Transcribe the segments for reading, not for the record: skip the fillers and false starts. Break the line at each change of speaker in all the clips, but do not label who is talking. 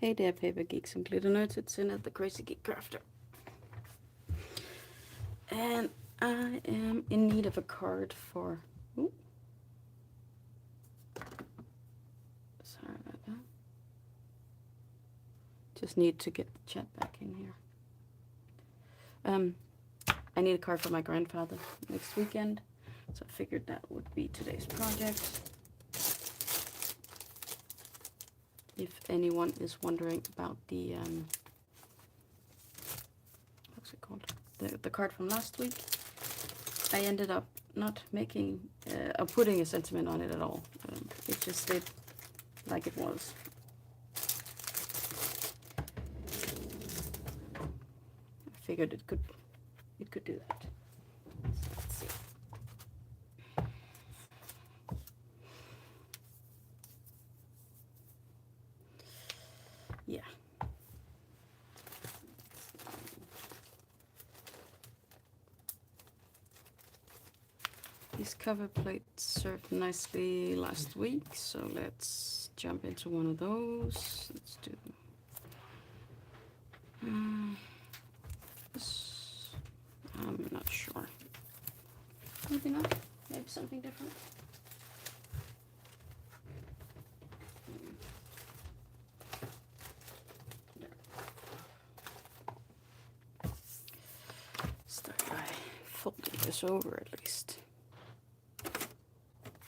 Hey there, paper geeks and glitter nerds. It's Shin at the Crazy Geek Crafter. And I am in need of a card for... Ooh. Sorry about that. Just need to get the chat back in here. I need a card for my grandfather next weekend. So I figured that would be today's project. If anyone is wondering about the, what's it called? The card from last week, I ended up not making, putting a sentiment on it at all. It just stayed like it was. I figured it could do that. So let's see. Yeah. These cover plates served nicely last week, so let's jump into one of those. Let's do this. I'm not sure. Maybe not. Maybe something different. Start by folding this over at least.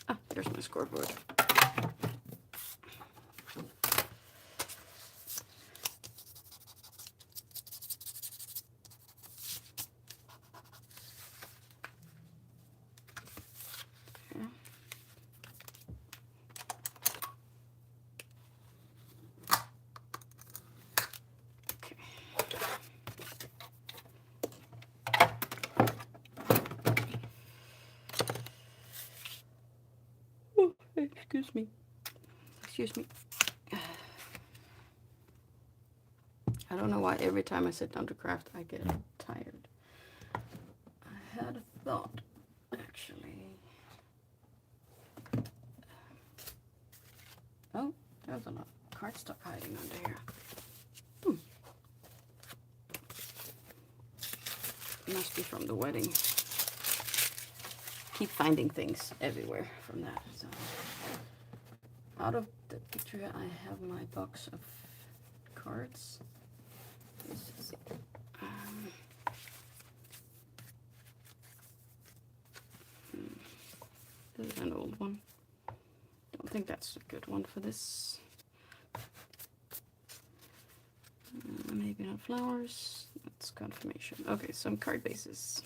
Ah, there's my scoreboard. Excuse me. I don't know why every time I sit down to craft I get tired. I had a thought, actually. Oh, there's a lot of cardstock hiding under here. It must be from the wedding. Keep finding things everywhere from that. So. Out of the picture, I have my box of cards. Let's see. This is an old one. Don't think that's a good one for this. Maybe not flowers. That's confirmation. Okay, some card bases.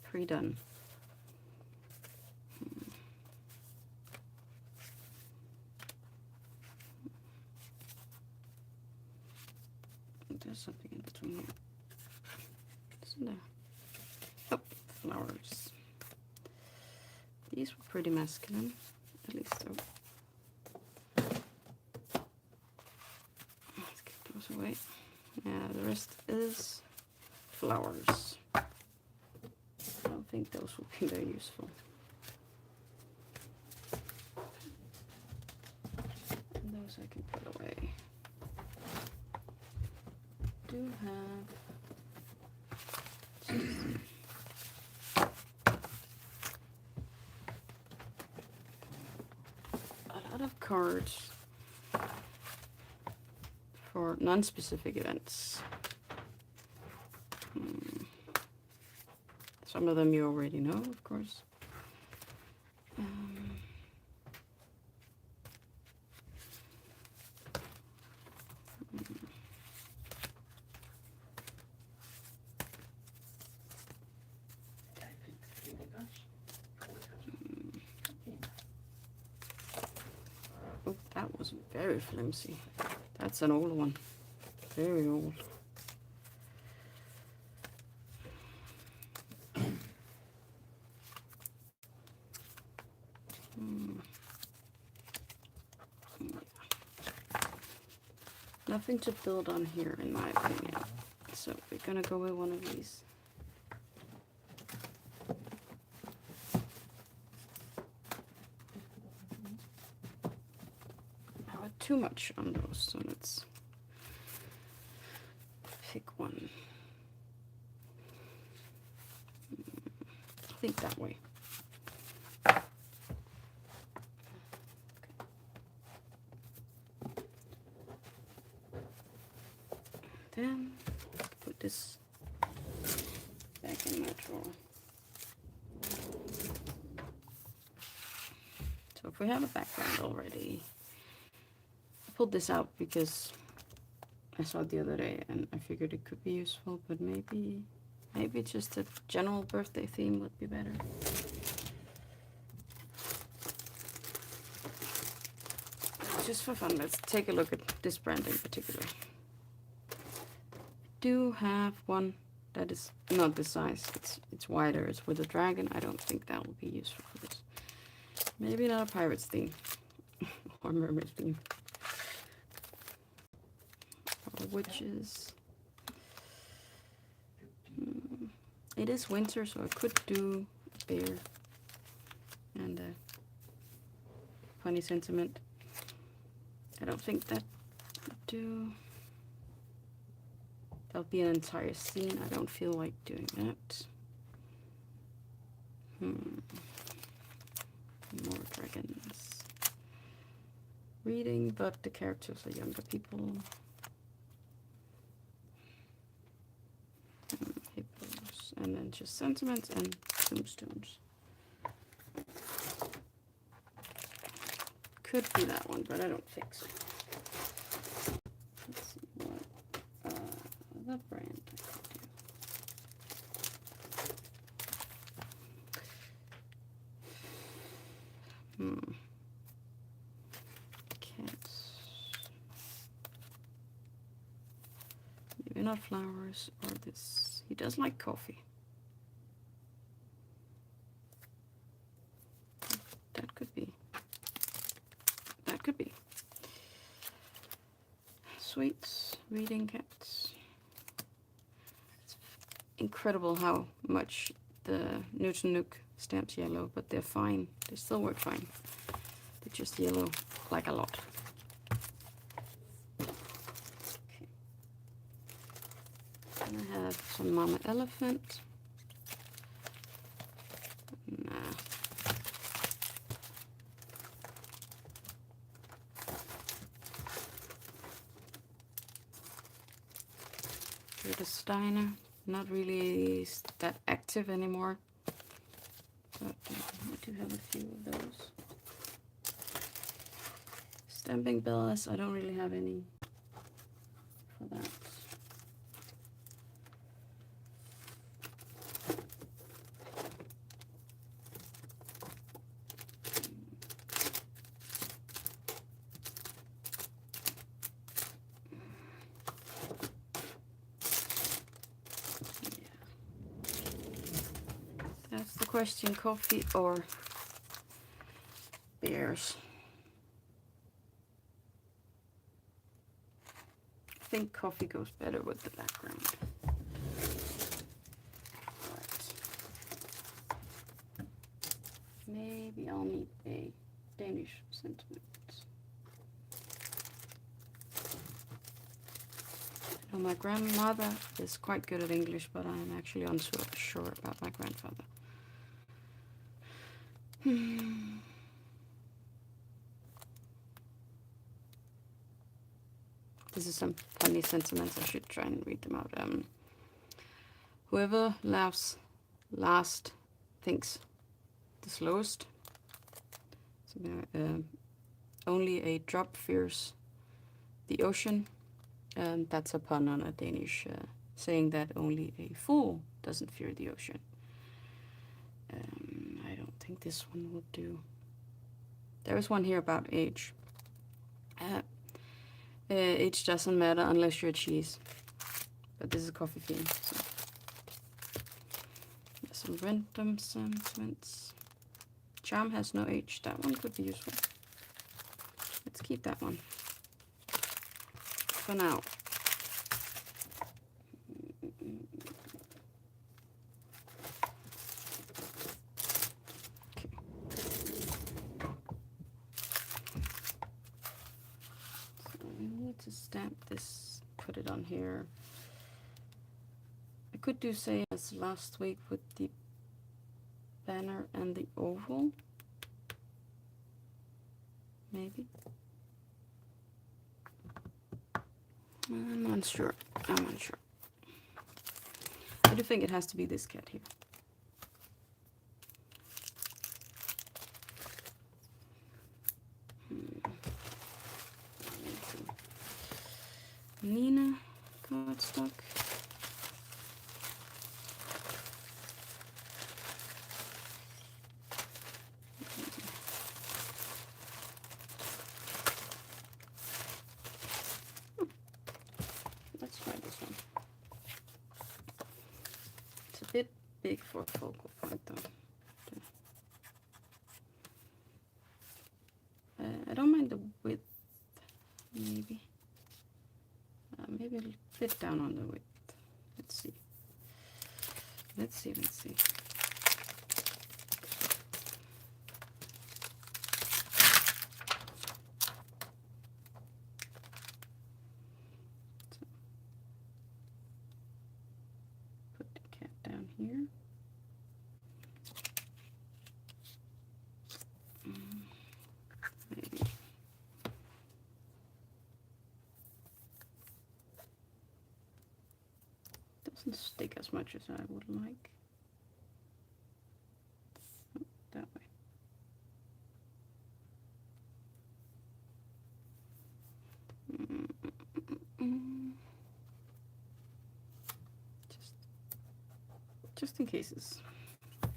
Pre-done. There's something in between here. Isn't there? Oh, flowers. These were pretty masculine, at least so. Let's get those away. Yeah, the rest is flowers. I don't think those will be very useful. And those I can put away. Do have a lot of cards for non-specific events. Some of them you already know, of course. Oh, that was very flimsy. That's an old one. Very old. Nothing to build on here, in my opinion. So we're gonna go with one of these. too much on those, so let's pick one. I think that way. Then put this back in my drawer. So if we have a background already, I pulled this out because I saw it the other day and I figured it could be useful, but maybe just a general birthday theme would be better. Just for fun, let's take a look at this brand in particular. I do have one that is not this size. It's wider. It's with a dragon. I don't think that will be useful for this. Maybe not a pirate's theme or mermaid theme. Or witches. It is winter, so I could do a bear and a funny sentiment. I don't think that would do. That'll be an entire scene. I don't feel like doing that. More dragons. Reading, but the characters are younger people. Hippos, and then just sentiments and tombstones. Could be that one, but I don't think so. Let's see what other brand I could do. Cats. Maybe not flowers or this. He does like coffee. That could be. That could be. Sweets, reading cats. It's incredible how much the Nook stamps yellow, but they're fine. They still work fine. They just yellow like a lot. Okay. And I have some Mama Elephant. Nah. The Steiner, not really that active anymore, but I do have a few of those. Stamping bells, I don't really have any for that. That's the question, coffee or bears? I think coffee goes better with the background. Right. Maybe I'll need a Danish sentiment. I know my grandmother is quite good at English, but I'm actually unsure about my grandfather. This is some funny sentiments. I should try and read them out. Whoever laughs last thinks the slowest. Only a drop fears the ocean. That's a pun on a Danish saying that only a fool doesn't fear the ocean. I don't think this one will do. There is one here about age. Age doesn't matter unless you're cheese. But this is a coffee theme, so. There's some random sentiments. Charm has no age. That one could be useful. Let's keep that one for now. to stamp this, put it on here. I could do say as last week with the banner and the oval. Maybe. I'm unsure. I'm unsure. I do think it has to be this cat here. Nina cardstock. Let's try this one. It's a bit big for a focal point though. I don't mind the width, maybe. Maybe a bit down on the width. Let's see. Let's see, let's see. So, put the cat down here. Maybe. Doesn't stick as much as I would like. Oh, that way. Just in cases. If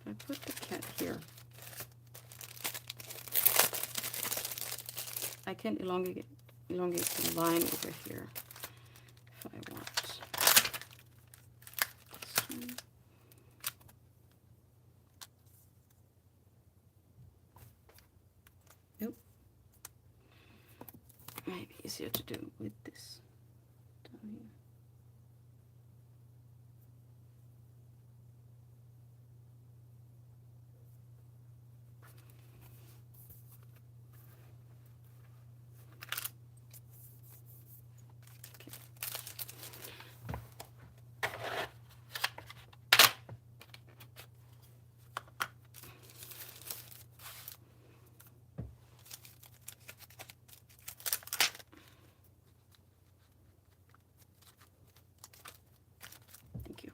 I put the cat here, I can elongate the line over here if I want. This one. Nope. Maybe easier to do with this down here. Thank you.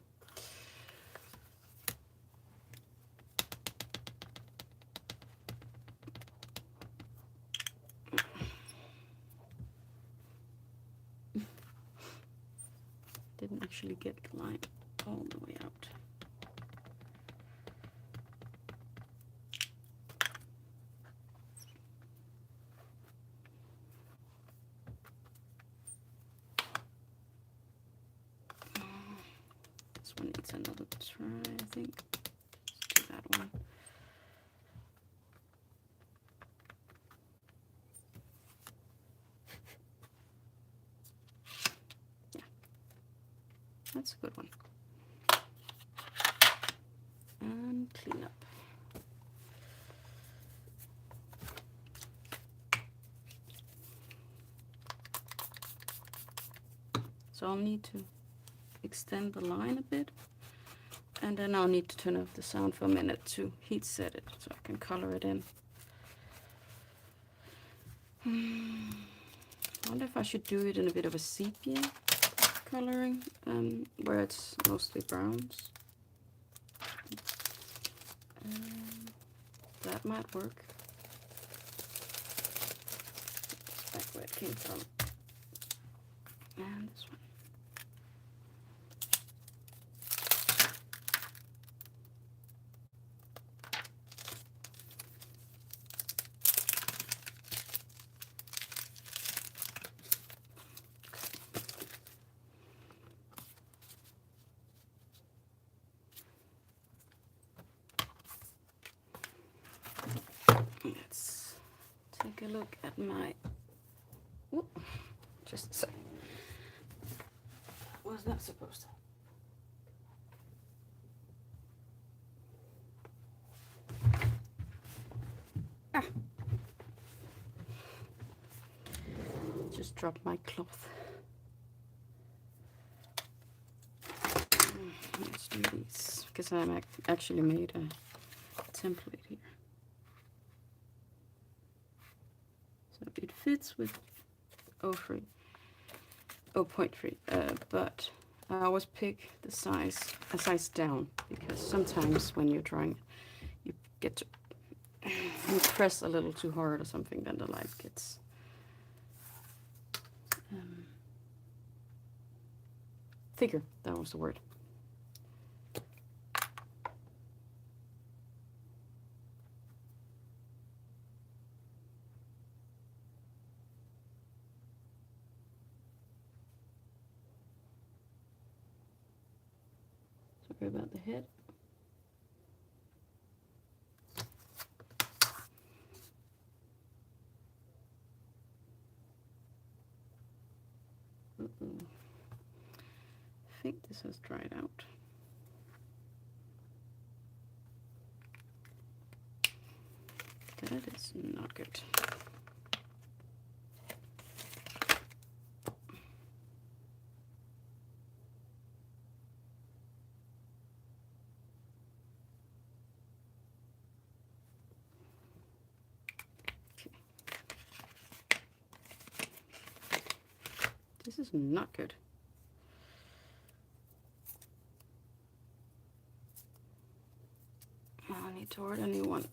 Didn't actually get the line all the way out. This one needs another try, I think. Let's do that one. Yeah, that's a good one. And clean up. So I'll need to extend the line a bit, and then I'll need to turn off the sound for a minute to heat set it so I can color it in. I wonder if I should do it in a bit of a sepia coloring, where it's mostly browns. That might work. It's back where it came from. And this one. Let's take a look at my, whoop, just a sec. Was that supposed to? Ah. Just dropped my cloth. Let's do these because I actually made a template here. So it fits with 0.3, but I always pick the size a size down because sometimes when you're drawing, you get to you press a little too hard or something, then the light gets thicker. That was the word. Sorry about the head. I think this has dried out. That is not good. This is not good. I need to order a new one.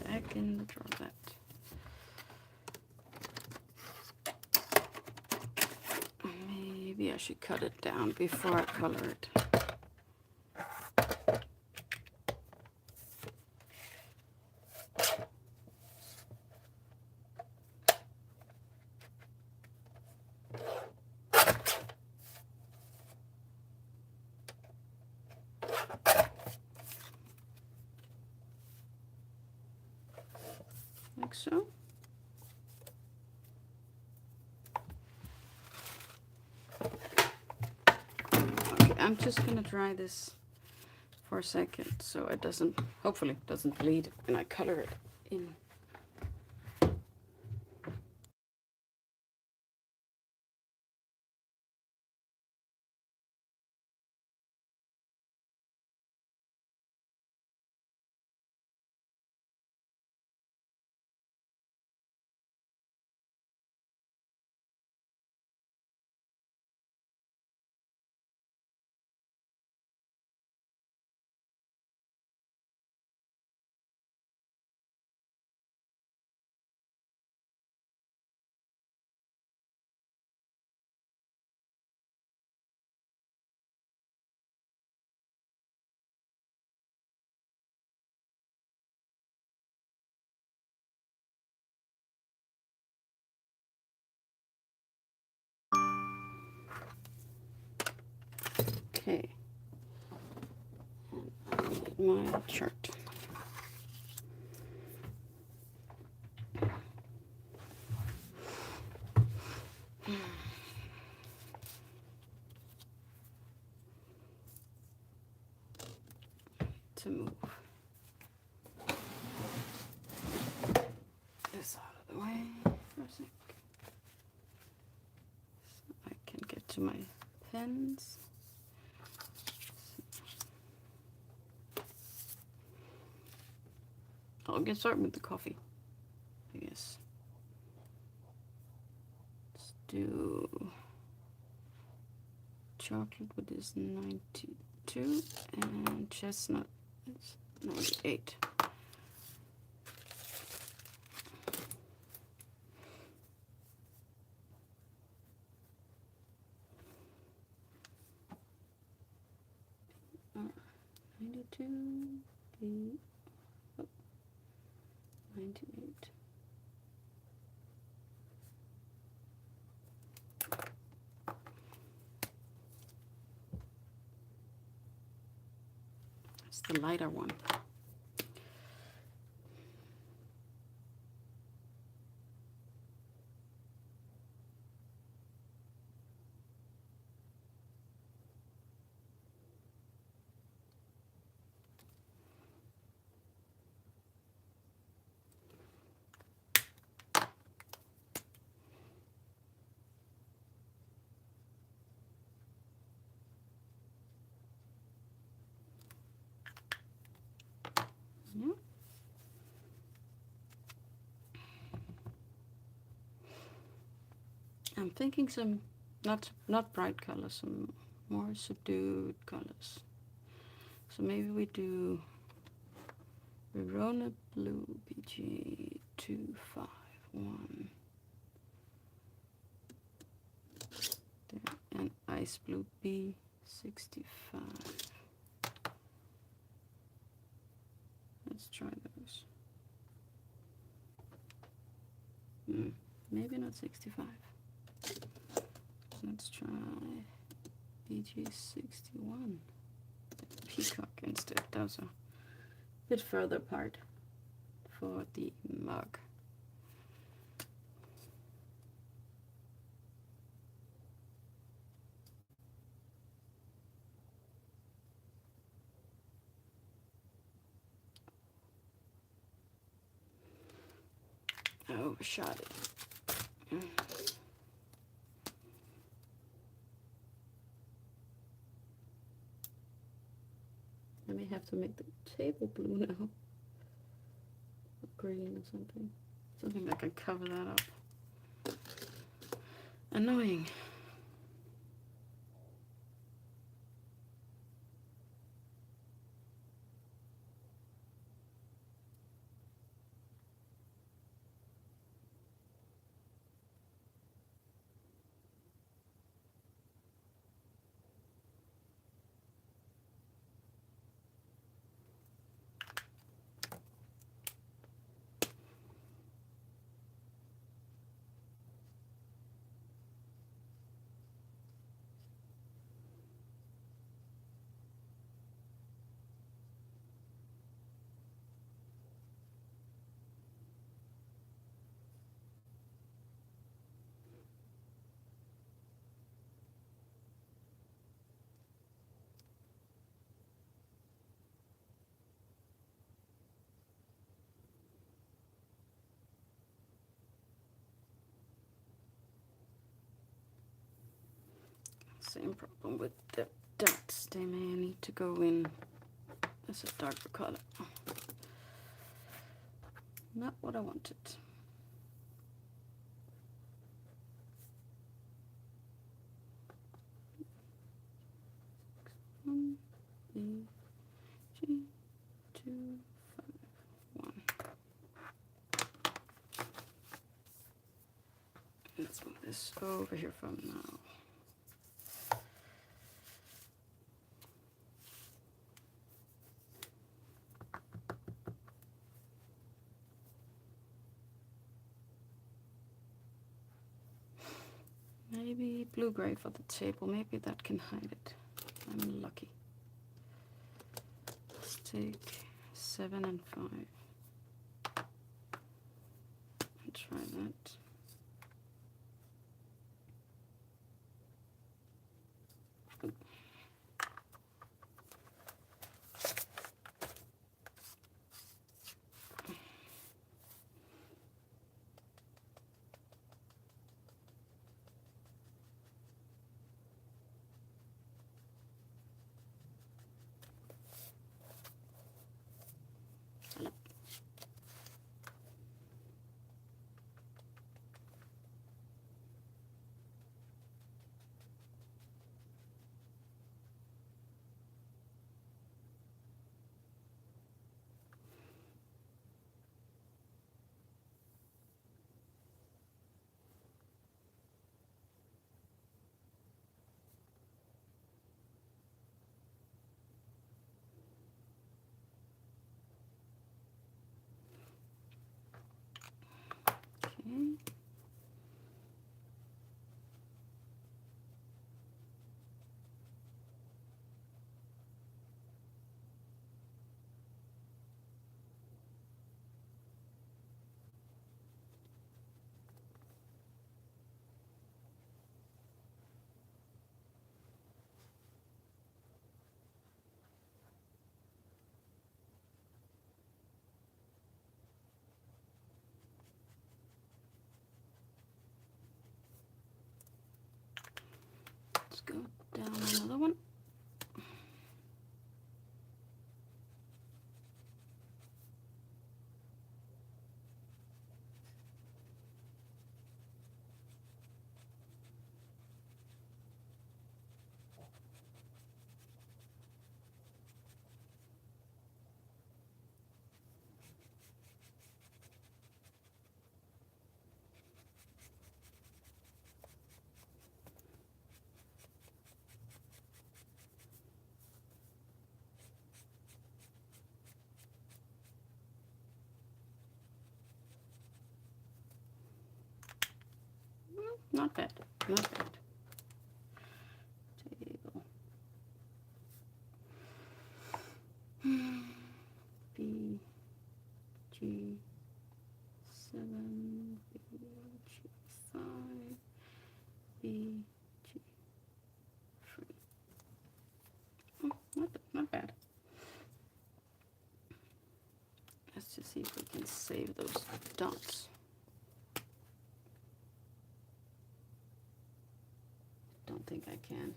Back in the drawer that. Maybe I should cut it down before I color it. Like so. I'm just gonna dry this for a second so it doesn't, hopefully doesn't bleed when I color it in. Okay, and I need my chart. To move this out of the way for a sec, so I can get to my pens. I'll get started with the coffee, I guess. Let's do chocolate with this 92 and chestnut is 98. Or 92, the 98. That's the lighter one. Yeah. I'm thinking some not bright colors, some more subdued colors. So maybe we do Verona Blue BG251 there, and Ice Blue B65. Let's try those. Maybe not 65. So let's try BG61. Peacock instead. Those are a bit further apart for the mug. I overshot it. I may have to make the table blue now. Or green or something. Something that can cover that up. Annoying. Same problem with the dots. They may need to go in as a darker color. Not what I wanted. BG251. Let's move this over here from now. Maybe blue-gray for the table. Maybe that can hide it. I'm lucky. Let's take 7 and 5. And try that. Okay. Let's go down another one. Not bad, not bad. Table. BG7, BG5, BG3. Oh, not bad. Let's just see if we can save those dots. Don't think I can.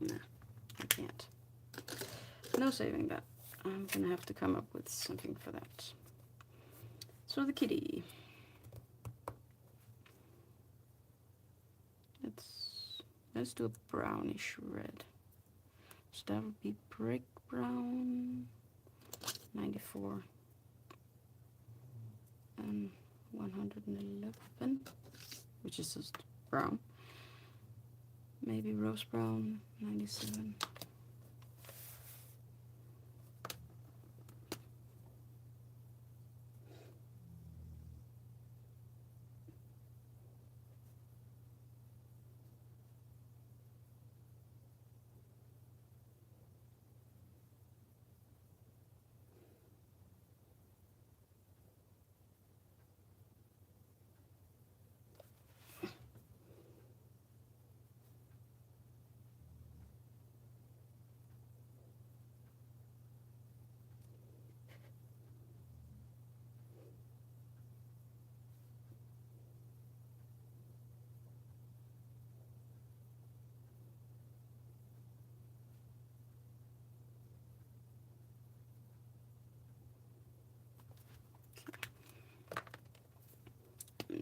Nah, I can't. No saving that. I'm gonna have to come up with something for that. So the kitty. Let's do a brownish red. So that would be brick brown, 94 and 111, which is just brown. Maybe rose brown, 97.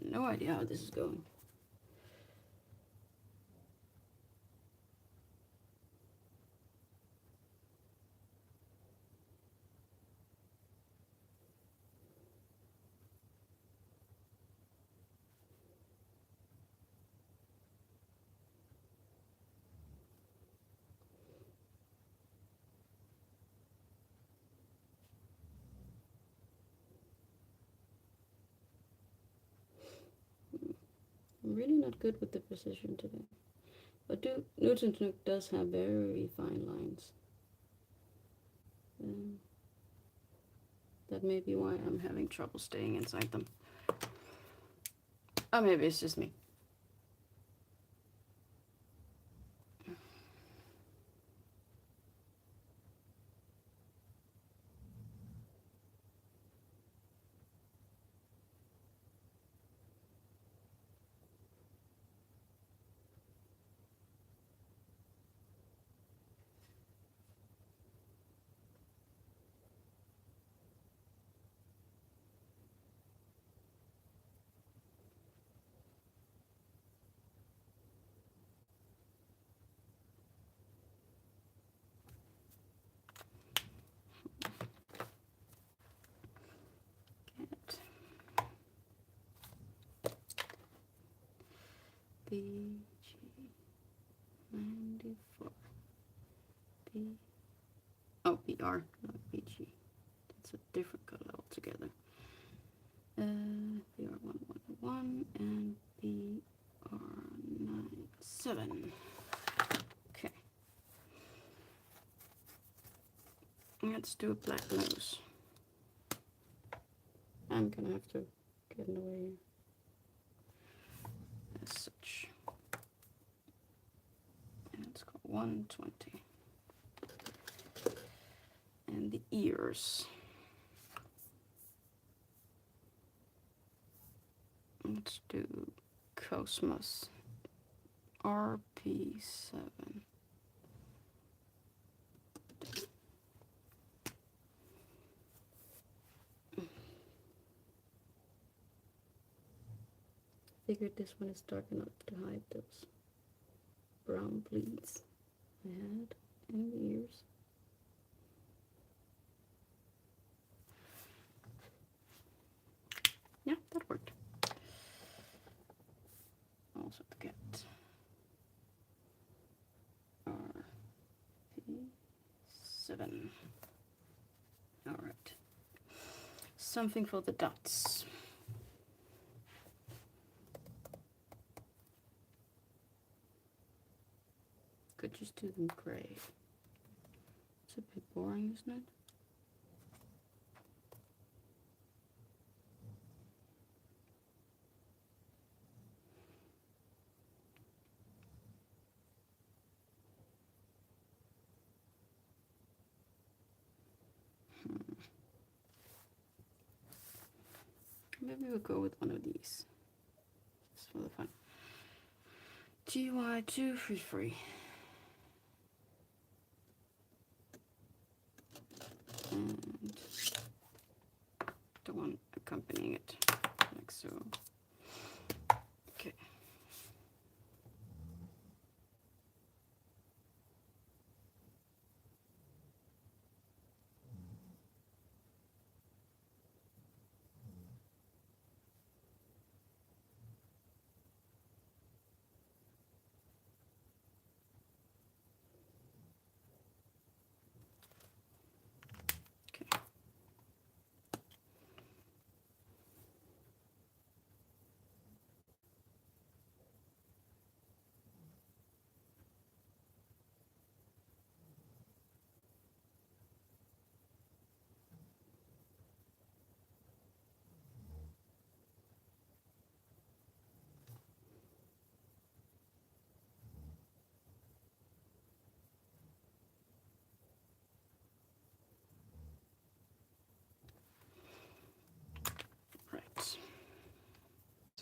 No idea how this is going. I'm really not good with the precision today. But Nook does have very fine lines. That may be why I'm having trouble staying inside them. Or maybe it's just me. BG94. BR, not BG. That's a different color altogether. BR111 and BR97. Okay. Let's do a black nose. I'm gonna have to get in the way here. As such. And it's got 120. And the ears. Let's do Cosmos RP7. Figured this one is dark enough to hide those brown bleeds I had in the ears. Yeah, that worked. Also to get RP7. RP7. Alright. Something for the dots. Could just do them gray. It's a bit boring, isn't it? Maybe we'll go with one of these. Just for the fun. GY233. And the one accompanying it, like so. Okay.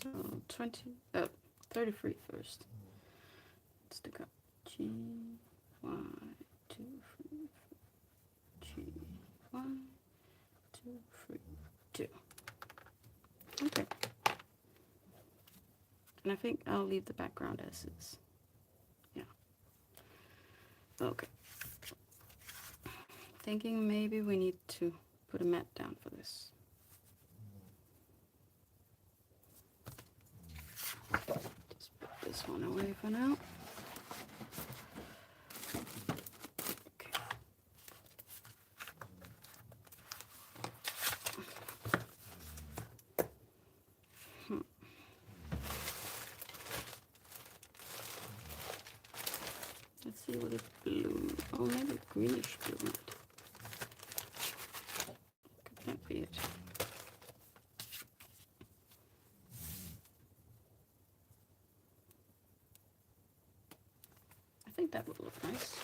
So 33 first. Let's stick up G, Y, 2, 3, G, Y, 2, 3, 2. Okay. And I think I'll leave the background as is. Yeah. Okay. Thinking maybe we need to put a mat down for this. Just put this one away for now. Okay. Let's see what it blue. Oh, maybe greenish blue. Could that be it? I think that would look nice.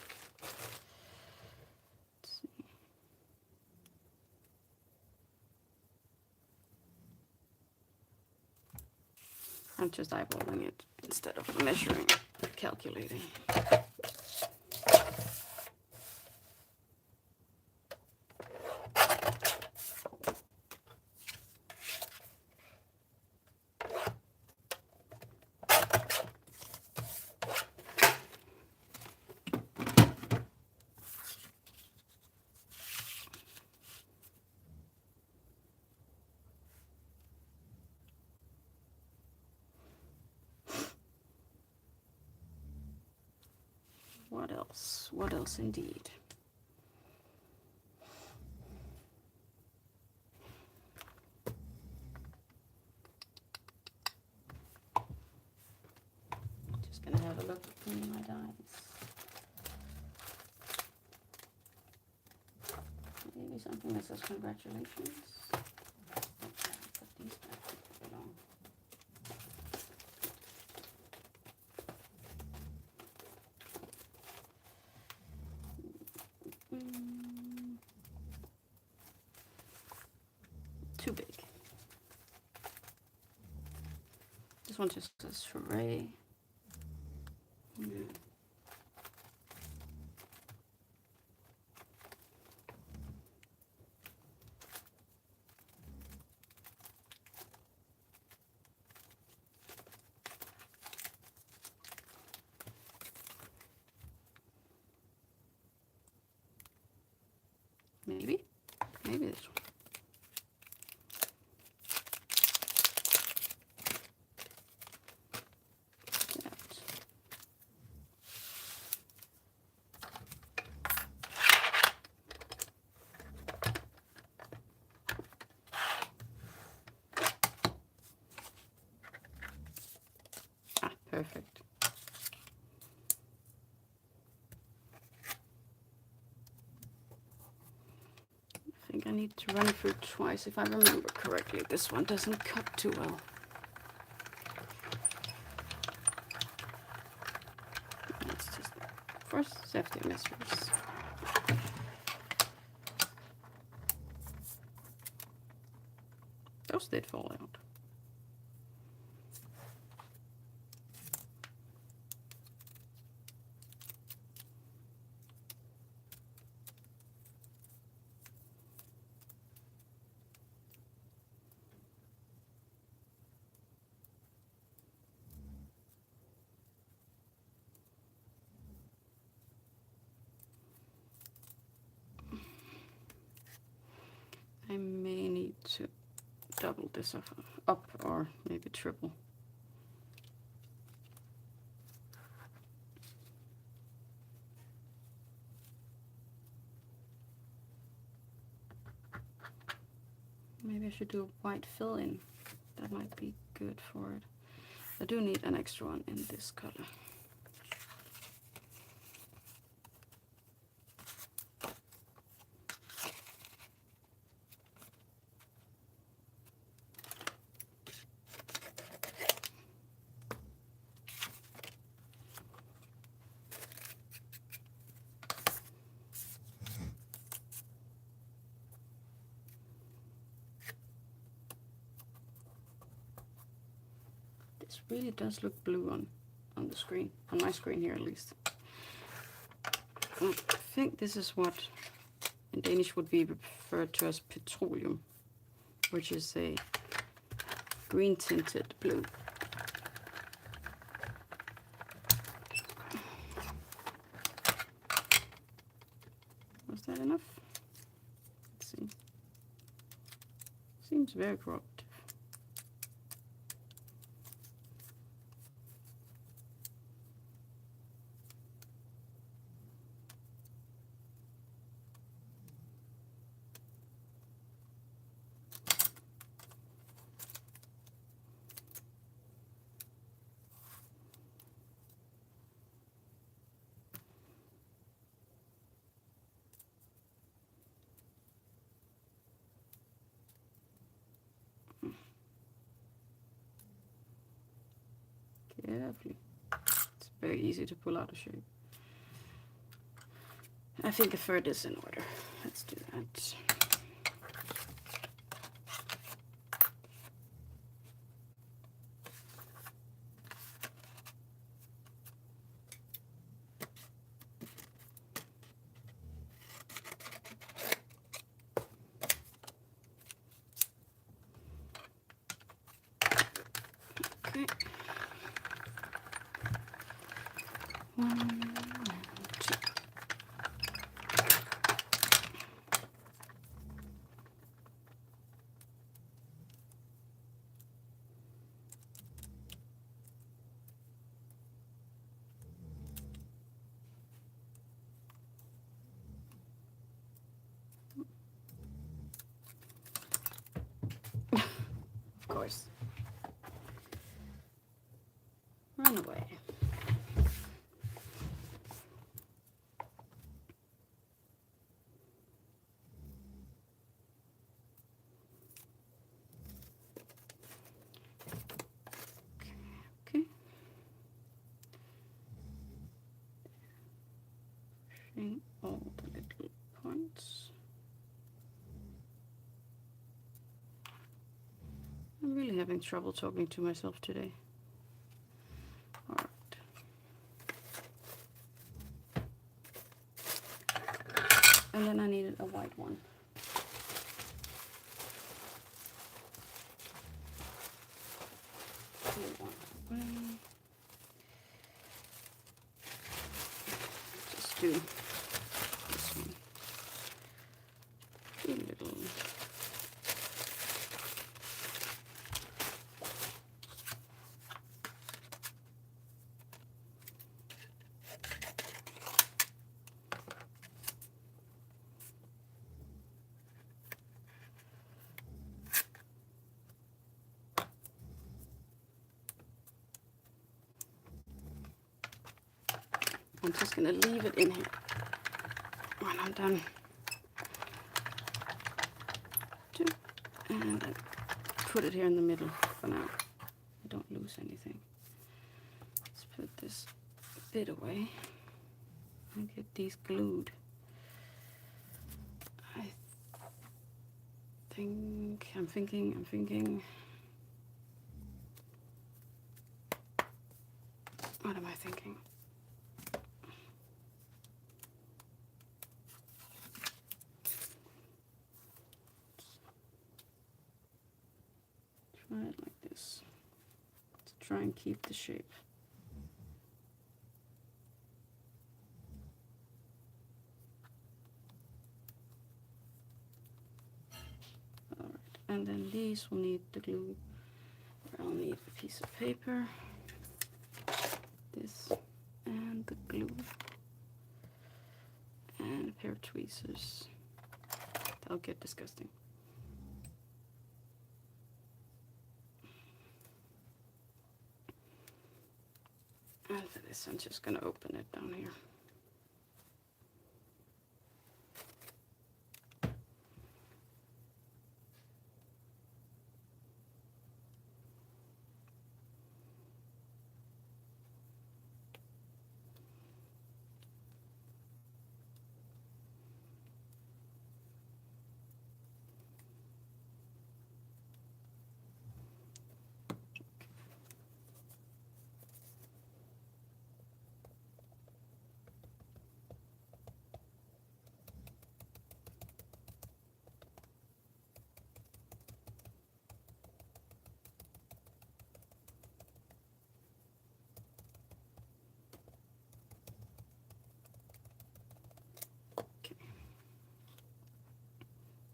Let's see. I'm just eyeballing it instead of measuring, calculating. What else? What else indeed? Just gonna have a look between my dies. Maybe something that says congratulations. Okay, put these back where they belong. Too big. This one just says hooray. Maybe this one. perfect. I think I need to run through twice if I remember correctly. This one doesn't cut too well. Let's just first safety measures. Those did fall out. I may need to double this up or maybe triple. Maybe I should do a white fill-in. That might be good for it. I do need an extra one in this color. This really does look blue on the screen, on my screen here at least. I think this is what in Danish would be referred to as petroleum, which is a green tinted blue. Was that enough? Let's see. Seems very corrupt. Carefully. It's very easy to pull out of shape. I think the third is in order. Let's do that. Okay. 1, 2. Of course. Run away. Okay. Showing all the little points. I'm really having trouble talking to myself today. Alright. And then I needed a white one. Just do this one. A little. I'm just gonna leave it in here when I'm done. And I put it here in the middle for now. I don't lose anything. Let's put this bit away and get these glued. I'm thinking. What am I thinking? Try it like this to try and keep the shape. Alright, and then these will need the glue. I'll need a piece of paper, this, and the glue, and a pair of tweezers. That'll get disgusting. And for this, I'm just gonna open it down here.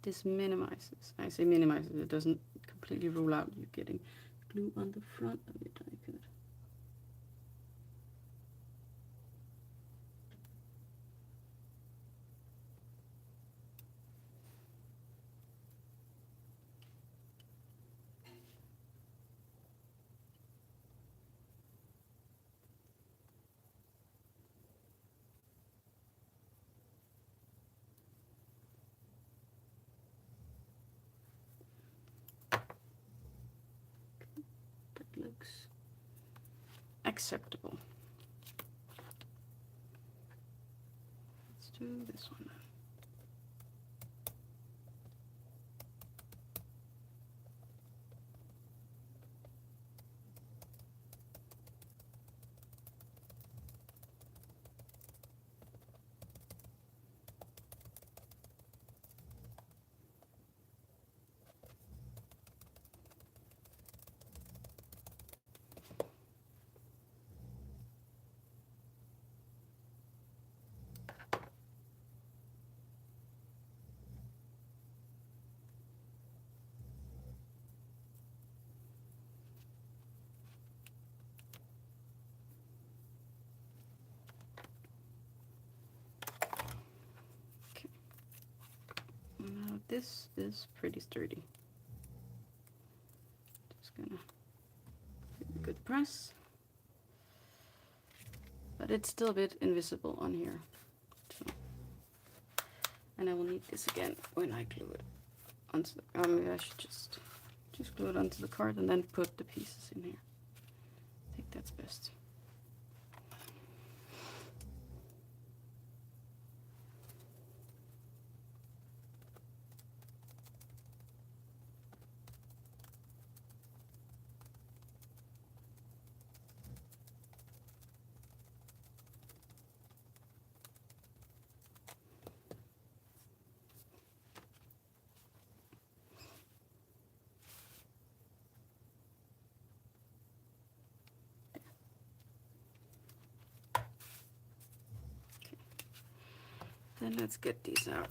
This minimizes, I say minimizes, it doesn't completely rule out you getting glue on the front of your die cut. Looks acceptable. Let's do this one now. Now this is pretty sturdy. Just gonna give it a good press. But it's still a bit invisible on here. So. And I will need this again when I glue it onto the, maybe I should just glue it onto the card and then put the pieces in here. I think that's best. Then let's get these out.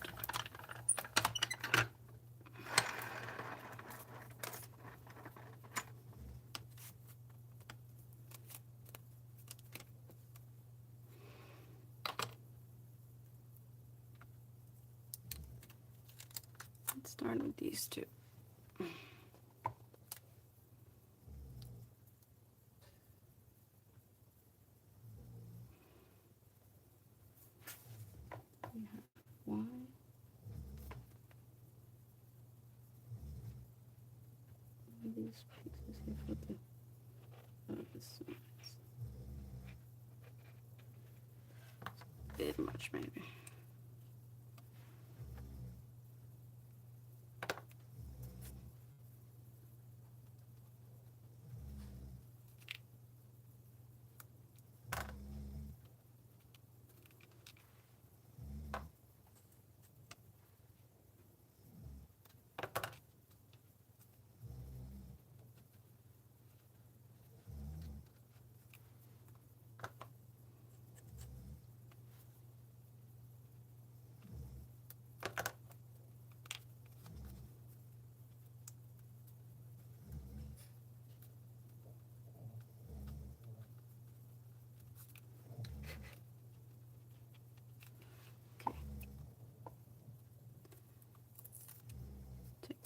Let's start with these two. these pieces here for the other side. A bit much maybe.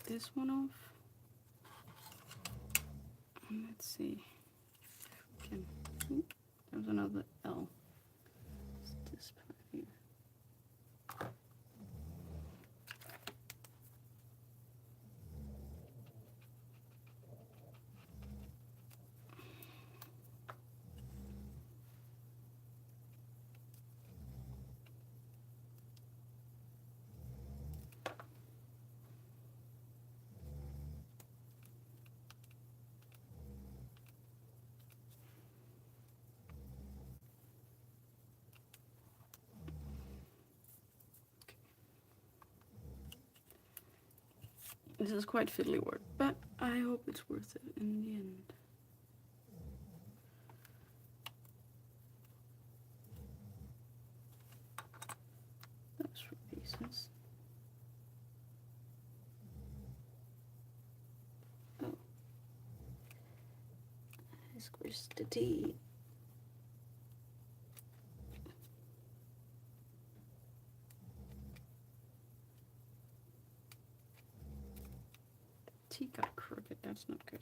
This one off, and let's see if we can. There's another L. It's this part here. This is quite fiddly work, but I hope it's worth it in the end. Those 4 pieces. Oh. I squished the tea. Tea got crooked, that's not good.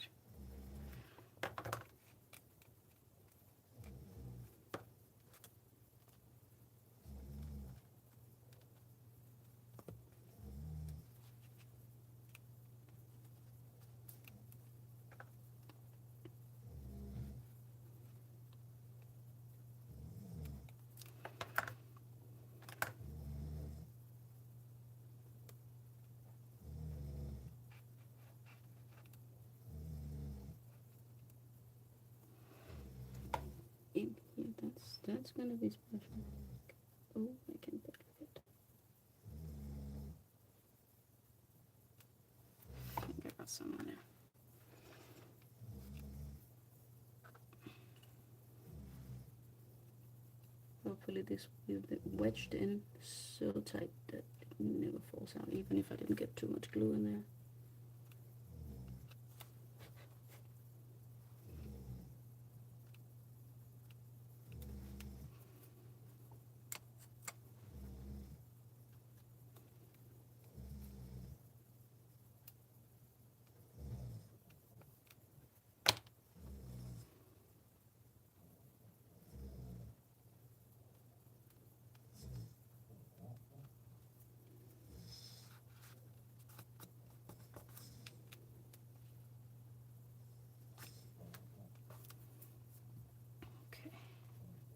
In here, that's gonna be special. Oh, I can barely fit. I think I got some in there. Hopefully this will be wedged in so tight that it never falls out, even if I didn't get too much glue in there.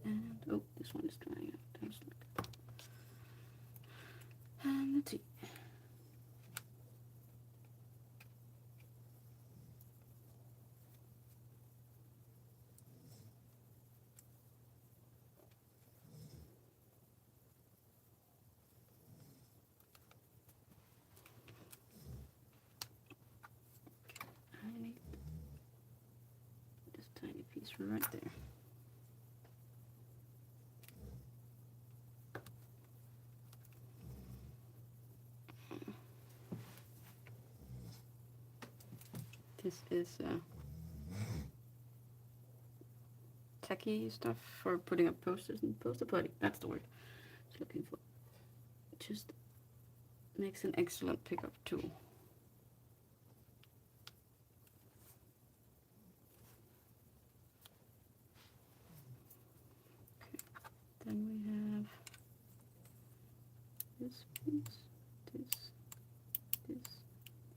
And oh, this one is drying out. That's not good. And the tea. I need this tiny piece right there. This is tacky stuff for putting up posters and poster putty. That's the word I was looking for. It just makes an excellent pickup tool. Okay, then we have this piece, this,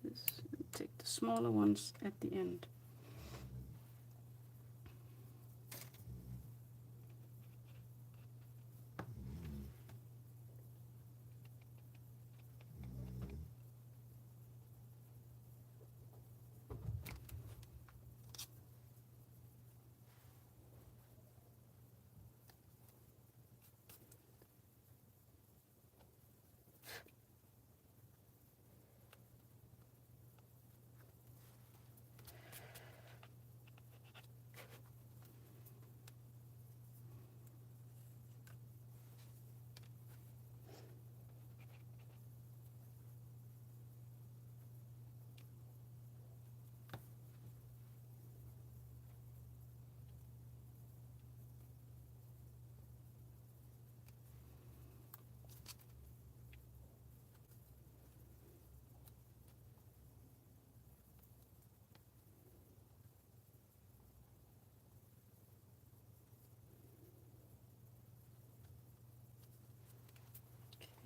and take the smaller ones at the end.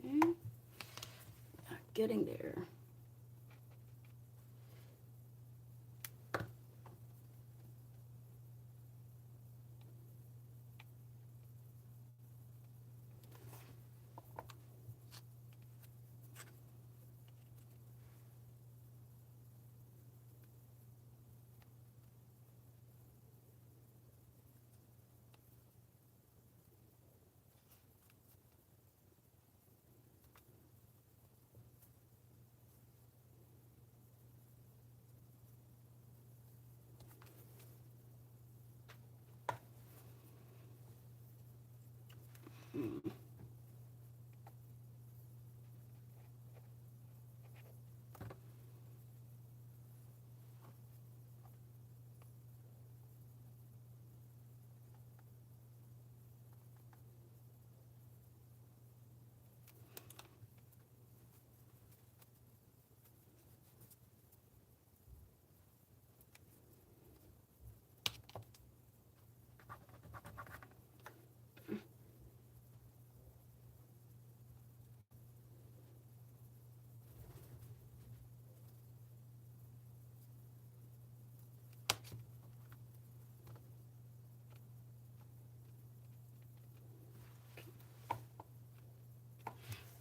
Okay. Getting there.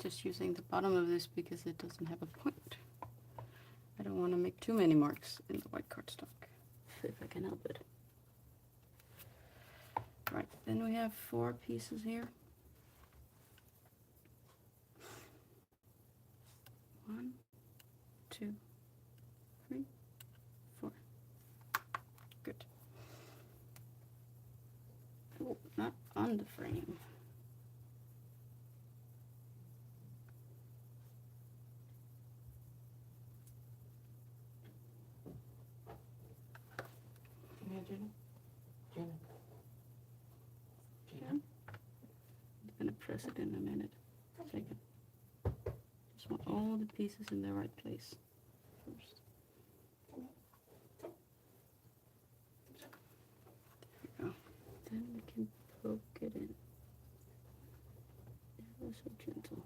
Just using the bottom of this because it doesn't have a point. I don't want to make too many marks in the white cardstock, if I can help it. Right, then we have 4 pieces here. 1, 2, 3, 4. Good. Oh, not on the frame. I'm gonna press it in a minute. Second. Just want all the pieces in the right place first. There we go. Then we can poke it in. Ever so gentle.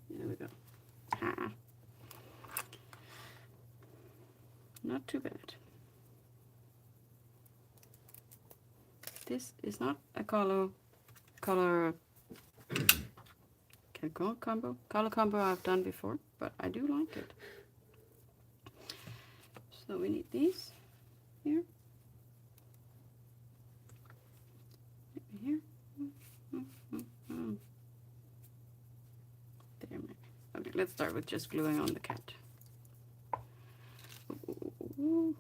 There we go. Ah. Not too bad. This is not a color color combo I've done before, but I do like it. So we need these here. Maybe here. There, maybe. Okay, let's start with just gluing on the cat. Ooh.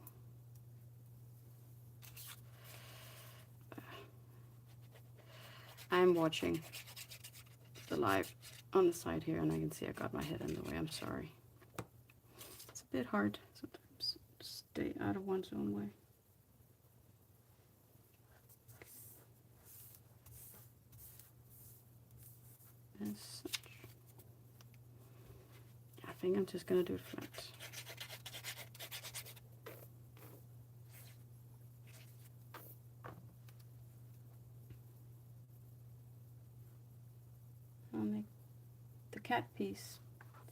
I'm watching the live on the side here, and I can see I got my head in the way. I'm sorry. It's a bit hard sometimes to stay out of one's own way. As such. I think I'm just gonna do it flat. cat piece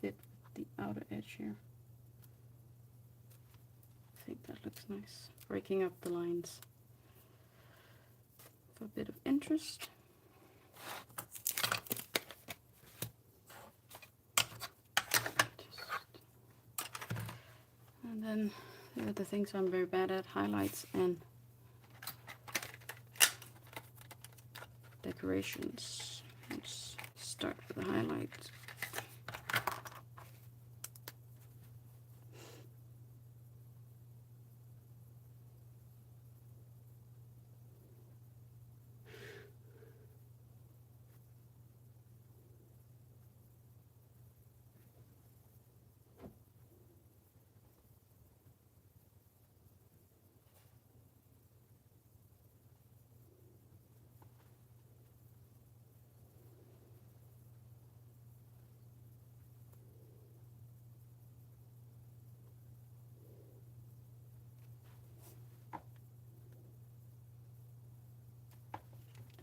fit the outer edge here. I think that looks nice. Breaking up the lines for a bit of interest. And then here are the things I'm very bad at, highlights and decorations. Let's start with the highlights.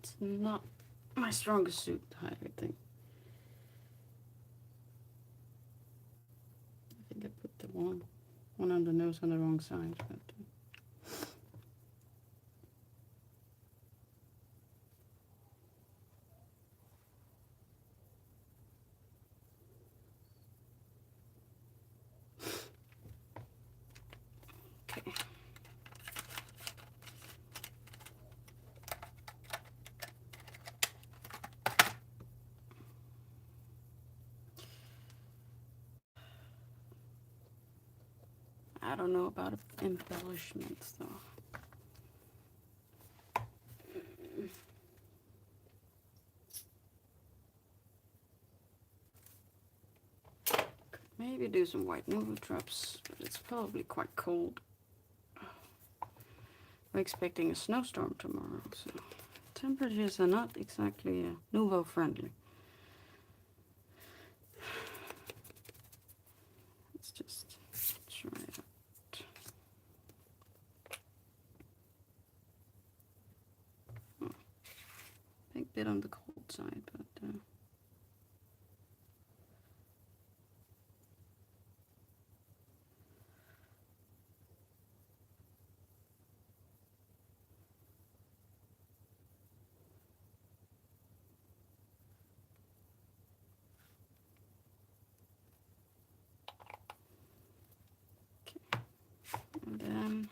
It's not my strongest suit, the highlight thing. I think I put the one on the nose on the wrong side. But, okay. I don't know about embellishments though. Could maybe do some white Nuvo drops, but it's probably quite cold. We're expecting a snowstorm tomorrow, so temperatures are not exactly Nuvo friendly. Let's just try it out. Big bit on the cold side, but okay. And then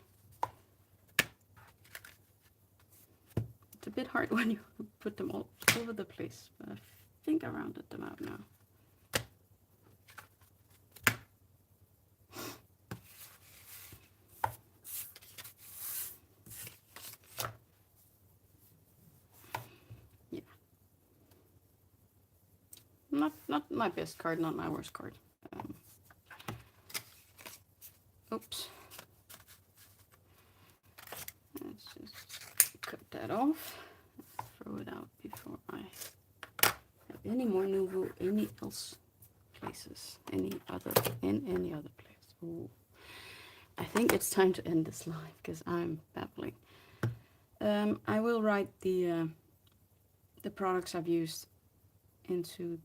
it's a bit hard when you put them all over the place, but I think I rounded them out now. Yeah. Not my best card, not my worst card. Oops. Let's just cut that off. Throw it out before I have any more Nuvo in any other place. Ooh. I think it's time to end this live because I'm babbling. I will write the products I've used into.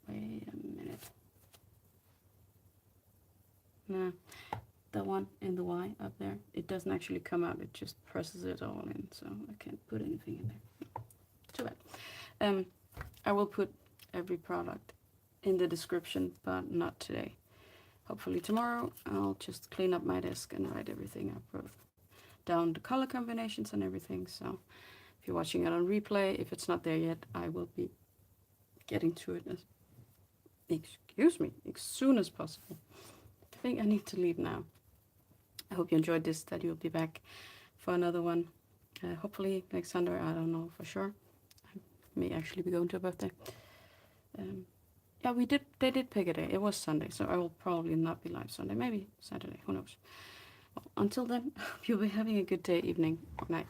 Wait a minute. Nah, the one in the Y up there, it doesn't actually come out, it just presses it all in, so I can't put anything in there. Too bad. I will put every product in the description, but not today. Hopefully tomorrow I'll just clean up my desk and write everything up, wrote down the color combinations and everything. So if you're watching it on replay, if it's not there yet, I will be getting to it as soon as possible. I think I need to leave now. I hope you enjoyed this, that you'll be back for another one. Hopefully next Sunday, I don't know for sure. I may actually be going to a birthday. Yeah, they did pick a day. It was Sunday, so I will probably not be live Sunday. Maybe Saturday, who knows. Well, until then, I hope you'll be having a good day, evening, or night.